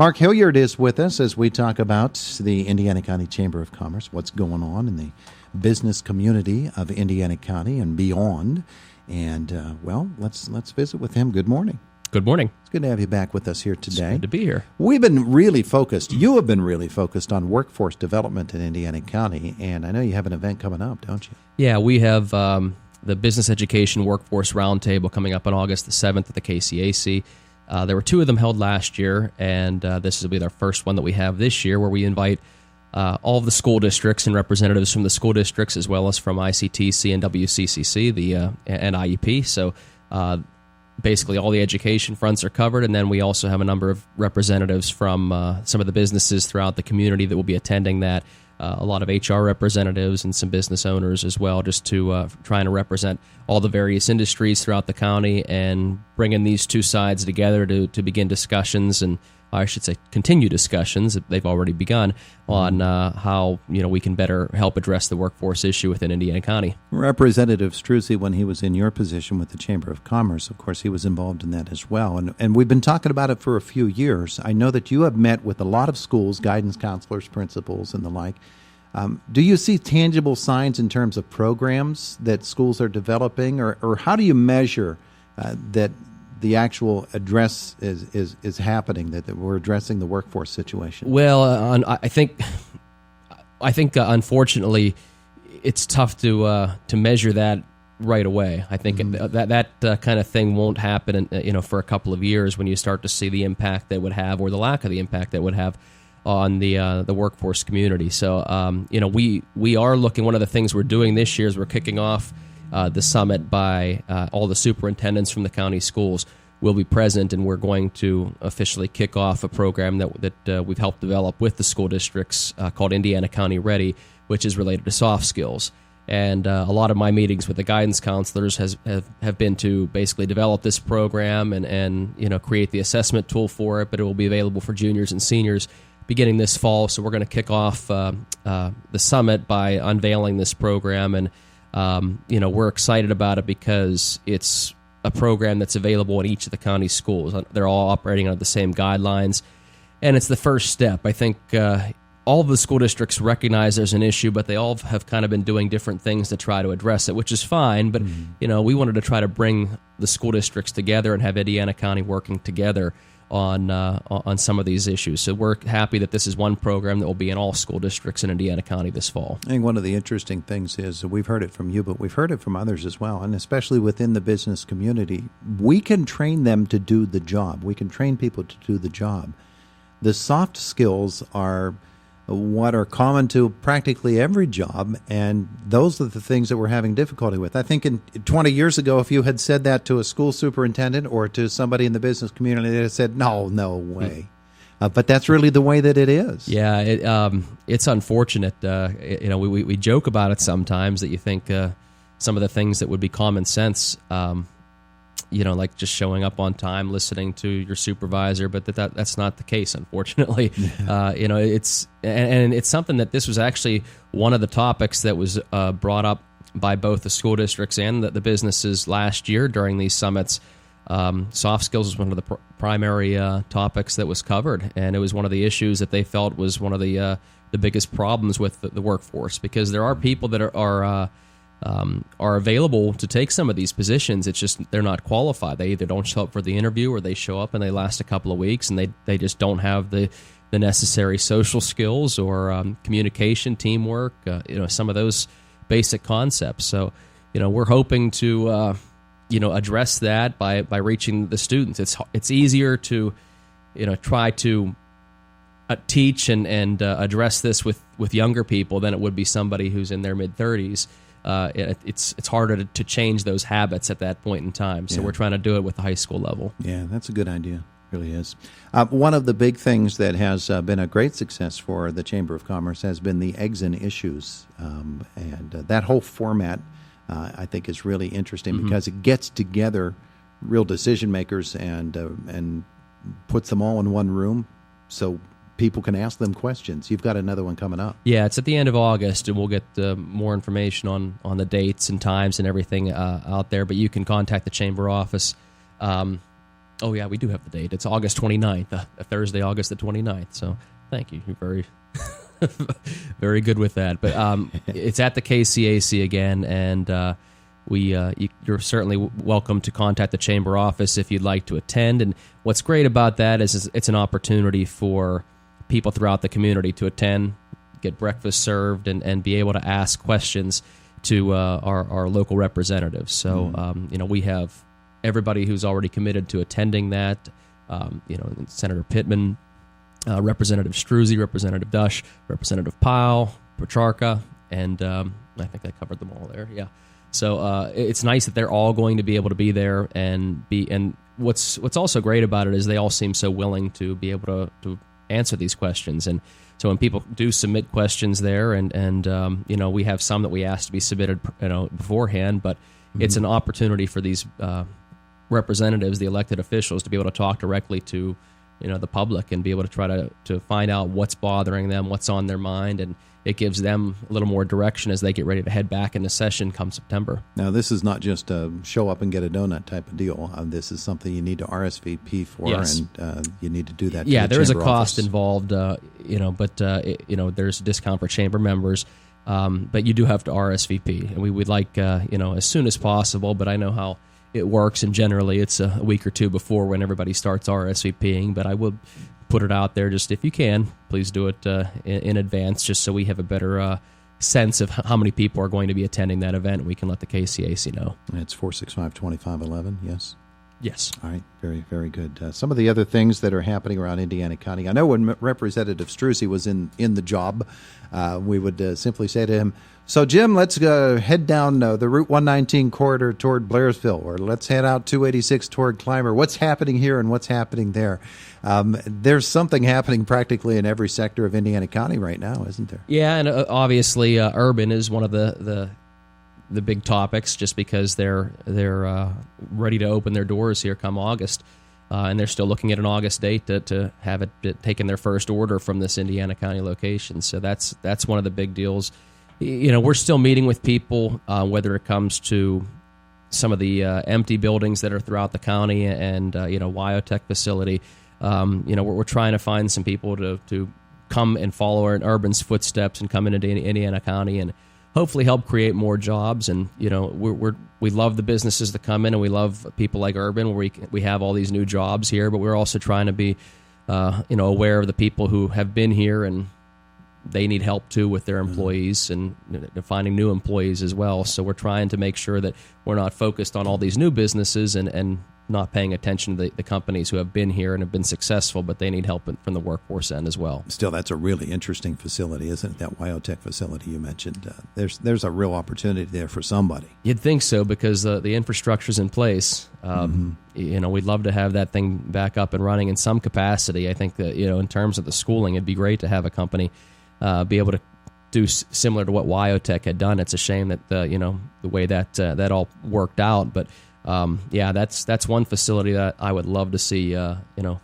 Mark Hilliard is with us as we talk about the Indiana County Chamber of Commerce, what's going on in the business community of Indiana County and beyond. And, let's visit with him. Good morning. Good morning. It's good to have you back with us here today. It's good to be here. We've been really focused, you have been really focused on workforce development in Indiana County, and I know you have an event coming up, don't you? Yeah, we have the Business Education Workforce Roundtable coming up on August the 7th at the KCAC. There were two of them held last year, and this will be our first one that we have this year, where we invite all of the school districts and representatives from the school districts, as well as from ICTC and WCCC and IEP. So basically all the education fronts are covered, and then we also have a number of representatives from some of the businesses throughout the community that will be attending that. A lot of HR representatives and some business owners as well, just to trying to represent all the various industries throughout the county and bringing these two sides together to begin discussions, and I should say continue discussions that they've already begun on how we can better help address the workforce issue within Indiana County. Representative Struzzi, when he was in your position with the Chamber of Commerce, of course, he was involved in that as well. And we've been talking about it for a few years. I know that you have met with a lot of schools, guidance counselors, principals, and the like. Do you see tangible signs in terms of programs that schools are developing, or how do you measure that the actual address is happening, that we're addressing the workforce situation? Well, I think unfortunately, it's tough to measure that right away. I think that kind of thing won't happen, for a couple of years when you start to see the impact that would have, or the lack of the impact that would have on the workforce community. So, we are looking. One of the things we're doing this year is we're kicking off the summit by all the superintendents from the county schools will be present, and we're going to officially kick off a program that we've helped develop with the school districts called Indiana County Ready, which is related to soft skills. And a lot of my meetings with the guidance counselors have been to basically develop this program and create the assessment tool for it, but it will be available for juniors and seniors beginning this fall. So we're going to kick off the summit by unveiling this program, and we're excited about it because it's a program that's available in each of the county schools. They're all operating under the same guidelines, and it's the first step. I think all of the school districts recognize there's an issue, but they all have kind of been doing different things to try to address it, which is fine. But we wanted to try to bring the school districts together and have Indiana County working together on some of these issues. So we're happy that this is one program that will be in all school districts in Indiana County this fall. I think one of the interesting things is we've heard it from you, but we've heard it from others as well, and especially within the business community. We can train them to do the job. We can train people to do the job. The soft skills are what are common to practically every job, and those are the things that we're having difficulty with. I think 20 years ago, if you had said that to a school superintendent or to somebody in the business community, they'd have said, no way. But that's really the way that it is. Yeah, it's unfortunate. We joke about it sometimes, that you think some of the things that would be common sense, like just showing up on time, listening to your supervisor, but that's not the case, unfortunately. It's something that this was actually one of the topics that was brought up by both the school districts and the businesses last year during these summits. Soft skills was one of the primary topics that was covered, and it was one of the issues that they felt was one of the biggest problems with the workforce, because there are people that are available to take some of these positions. It's just they're not qualified. They either don't show up for the interview, or they show up and they last a couple of weeks and they just don't have the necessary social skills or communication, teamwork, some of those basic concepts. So, we're hoping to address that by reaching the students. It's easier to try to teach and address this with younger people than it would be somebody who's in their mid-30s. It's harder to change those habits at that point in time. So we're trying to do it with the high school level. Yeah, that's a good idea. It really is. One of the big things that has been a great success for the Chamber of Commerce has been the eggs and issues. And that whole format, I think, is really interesting because it gets together real decision makers and puts them all in one room. So people can ask them questions. You've got another one coming up. Yeah, it's at the end of August, and we'll get more information on the dates and times and everything out there. But you can contact the Chamber office Oh, yeah, we do have the date. It's August 29th, a Thursday, August the 29th. So thank you. You're very, very good with that. But it's at the KCAC again, and you're certainly welcome to contact the Chamber office if you'd like to attend. And what's great about that is it's an opportunity for people throughout the community to attend, get breakfast served, and be able to ask questions to our local representatives. So, we have everybody who's already committed to attending that, Senator Pittman, Representative Struzzi, Representative Dush, Representative Powell, Procharka, and I think I covered them all there. Yeah. So it's nice that they're all going to be able to be there and what's also great about it is they all seem so willing to be able to answer these questions. And so when people do submit questions there, and we have some that we ask to be submitted beforehand, but it's an opportunity for these representatives, the elected officials, to be able to talk directly to the public and be able to try to find out what's bothering them, what's on their mind, and it gives them a little more direction as they get ready to head back into session come September. Now, this is not just a show up and get a donut type of deal. This is something you need to RSVP for, yes. And you need to do that. Yeah, to the there is a Chamber cost office. involved, but there's a discount for Chamber members, but you do have to RSVP, and we would like as soon as possible. But I know how it works, and generally it's a week or two before when everybody starts RSVPing. But I will put it out there, just if you can, please do it in advance, just so we have a better sense of how many people are going to be attending that event. We can let the KCAC know. It's 465-2511, yes? Yes. All right, very, very good. Some of the other things that are happening around Indiana County, I know when Representative Struzzi was in the job, we would simply say to him, so, Jim, let's head down the Route 119 corridor toward Blairsville, or let's head out 286 toward Clymer. What's happening here and what's happening there? There's something happening practically in every sector of Indiana County right now, isn't there? Yeah, and obviously urban is one of the big topics, just because they're ready to open their doors here come August. And they're still looking at an August date to have it taken their first order from this Indiana County location. So that's one of the big deals. We're still meeting with people, whether it comes to some of the empty buildings that are throughout the county and Wyotech facility. We're trying to find some people to come and follow in Urban's footsteps and come into Indiana County and hopefully help create more jobs. And we love the businesses that come in, and we love people like Urban, where we have all these new jobs here. But we're also trying to be aware of the people who have been here, and they need help too with their employees and finding new employees as well. So we're trying to make sure that we're not focused on all these new businesses and not paying attention to the companies who have been here and have been successful, but they need help from the workforce end as well. Still, that's a really interesting facility, isn't it? That Wyotech facility you mentioned. There's a real opportunity there for somebody. You'd think so, because the infrastructure's in place. We'd love to have that thing back up and running in some capacity. I think that in terms of the schooling, it'd be great to have a company be able to do similar to what Wyotech had done. It's a shame that the way that all worked out, but that's one facility that I would love to see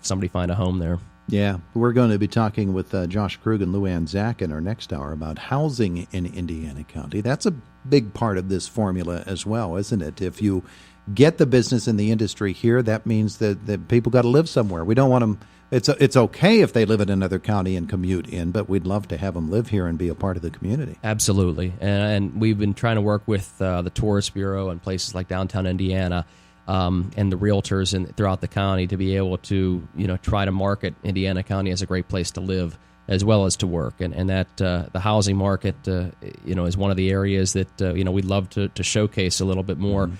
somebody find a home there. Yeah, we're going to be talking with Josh Krug and Luann Zach in our next hour about housing in Indiana County. That's a big part of this formula as well, isn't it? If you get the business in the industry here, that means that people got to live somewhere. We don't want them. It's okay if they live in another county and commute in, but we'd love to have them live here and be a part of the community. Absolutely, and we've been trying to work with the Tourist Bureau and places like downtown Indiana and the realtors throughout the county to be able to try to market Indiana County as a great place to live as well as to work, and that the housing market is one of the areas that we'd love to showcase a little bit more.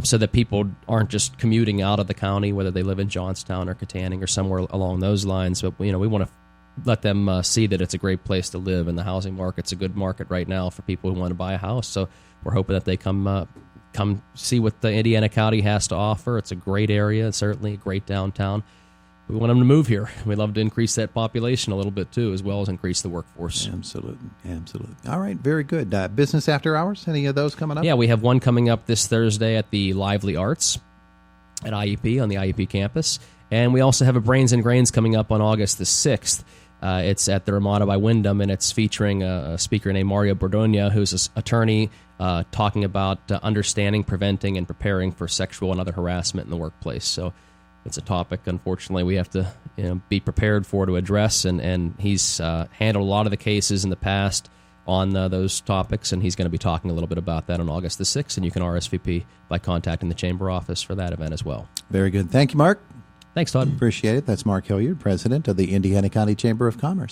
So that people aren't just commuting out of the county, whether they live in Johnstown or Katanning or somewhere along those lines. But we want to let them see that it's a great place to live, and the housing market's a good market right now for people who want to buy a house. So we're hoping that they come see what the Indiana County has to offer. It's a great area, certainly a great downtown. We want them to move here. We'd love to increase that population a little bit too, as well as increase the workforce. Absolutely. All right, very good. Business after hours, any of those coming up? Yeah, we have one coming up this Thursday at the Lively Arts at IUP on the IUP campus. And we also have a Brains and Grains coming up on August the 6th. It's at the Ramada by Wyndham, and it's featuring a speaker named Mario Bordogna, who's an attorney talking about understanding, preventing, and preparing for sexual and other harassment in the workplace. So it's a topic, unfortunately, we have to be prepared to address, and he's handled a lot of the cases in the past on those topics, and he's going to be talking a little bit about that on August the 6th, and you can RSVP by contacting the Chamber office for that event as well. Very good. Thank you, Mark. Thanks, Todd. Appreciate it. That's Mark Hilliard, President of the Indiana County Chamber of Commerce.